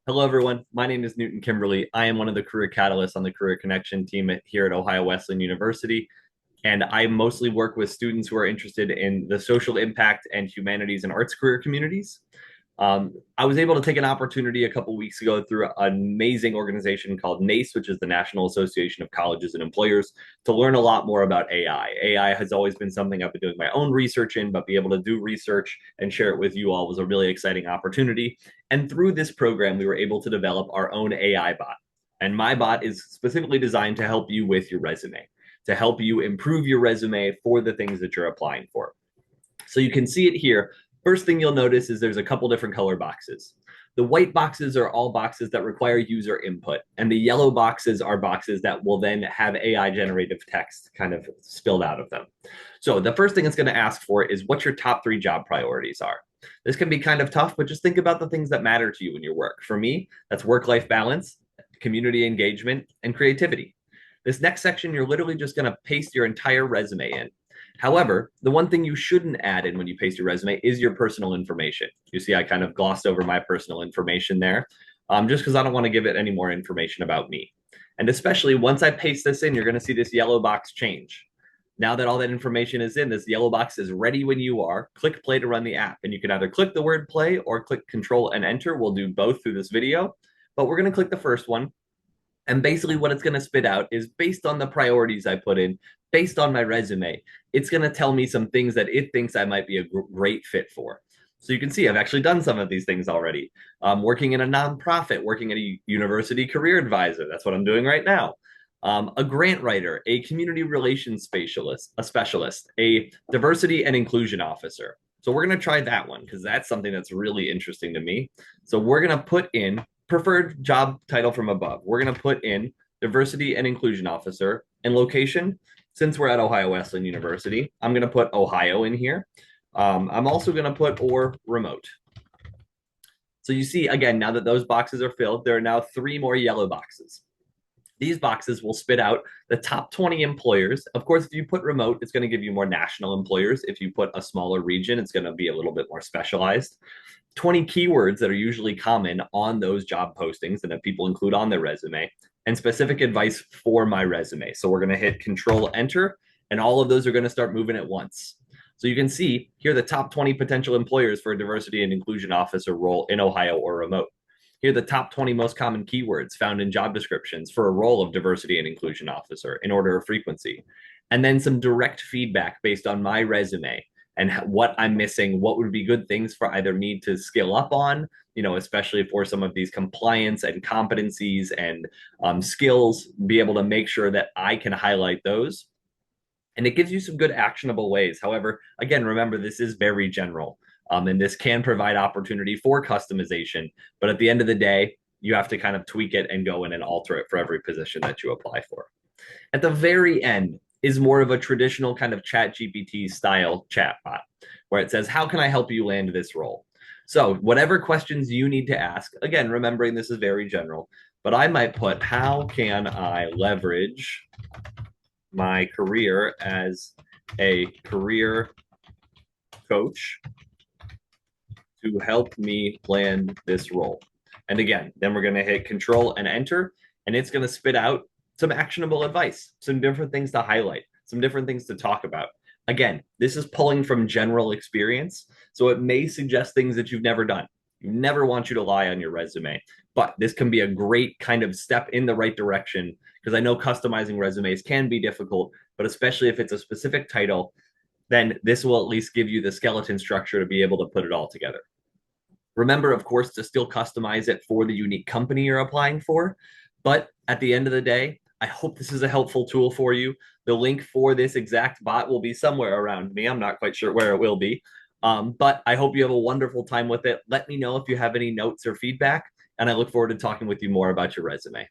Hello, everyone. My name is Newton Kimberly. I am one of the career catalysts on the Career Connection team here at Ohio Wesleyan University. And I mostly work with students who are interested in the social impact and humanities and arts career communities. I was able to take an opportunity a couple weeks ago through an amazing organization called NACE, which is the National Association of Colleges and Employers, to learn a lot more about AI. AI has always been something I've been doing my own research in, but be able to do research and share it with you all was a really exciting opportunity. And through this program, we were able to develop our own AI bot. And my bot is specifically designed to help you with your resume, to help you improve your resume for the things that you're applying for. So you can see it here. First thing you'll notice is there's a couple different color boxes. The white boxes are all boxes that require user input, and the yellow boxes are boxes that will then have AI generative text kind of spilled out of them. So the first thing it's going to ask for is what your top 3 job priorities are. This can be kind of tough, but just think about the things that matter to you in your work. For me, that's work-life balance, community engagement, and creativity. This next section, you're literally just going to paste your entire resume in. However, the one thing you shouldn't add in when you paste your resume is your personal information. You see, I kind of glossed over my personal information there, just because I don't want to give it any more information about me. And especially once I paste this in, you're going to see this yellow box change. Now that all that information is in, this yellow box is ready when you are. Click play to run the app. And you can either click the word play or click control and enter. We'll do both through this video, but we're going to click the first one. And basically, what it's going to spit out is based on the priorities I put in, based on my resume, it's going to tell me some things that it thinks I might be a great fit for. So you can see I've actually done some of these things already. Working in a nonprofit, working at a university career advisor. That's what I'm doing right now. A grant writer, a community relations specialist, a diversity and inclusion officer. So we're going to try that one because that's something that's really interesting to me. So we're going to put in preferred job title from above. We're going to put in diversity and inclusion officer and location. Since we're at Ohio Wesleyan University, I'm going to put Ohio in here. I'm also going to put or remote. So you see, again, now that those boxes are filled, there are now 3 more yellow boxes. These boxes will spit out the top 20 employers. Of course, if you put remote, it's going to give you more national employers. If you put a smaller region, it's going to be a little bit more specialized. 20 keywords that are usually common on those job postings and that people include on their resume, and specific advice for my resume. So we're going to hit Control Enter, and all of those are going to start moving at once. So you can see here are the top 20 potential employers for a diversity and inclusion officer role in Ohio or remote. Here are the top 20 most common keywords found in job descriptions for a role of diversity and inclusion officer in order of frequency. And then some direct feedback based on my resume and what I'm missing, what would be good things for either me to skill up on, especially for some of these compliance and competencies and skills, be able to make sure that I can highlight those. And it gives you some good actionable ways. However, again, remember, this is very general. And this can provide opportunity for customization. But at the end of the day, you have to kind of tweak it and go in and alter it for every position that you apply for. At the very end is more of a traditional kind of chat GPT style chatbot where it says, how can I help you land this role? So whatever questions you need to ask, again, remembering this is very general, but I might put, how can I leverage my career as a career coach to help me land this role? And again, then we're going to hit control and enter, and it's going to spit out some actionable advice, some different things to highlight, some different things to talk about. Again, this is pulling from general experience, so it may suggest things that you've never done. You never want you to lie on your resume, but this can be a great kind of step in the right direction because I know customizing resumes can be difficult, but especially if it's a specific title, then this will at least give you the skeleton structure to be able to put it all together. Remember, of course, to still customize it for the unique company you're applying for. But at the end of the day, I hope this is a helpful tool for you. The link for this exact bot will be somewhere around me. I'm not quite sure where it will be. But I hope you have a wonderful time with it. Let me know if you have any notes or feedback, and I look forward to talking with you more about your resume.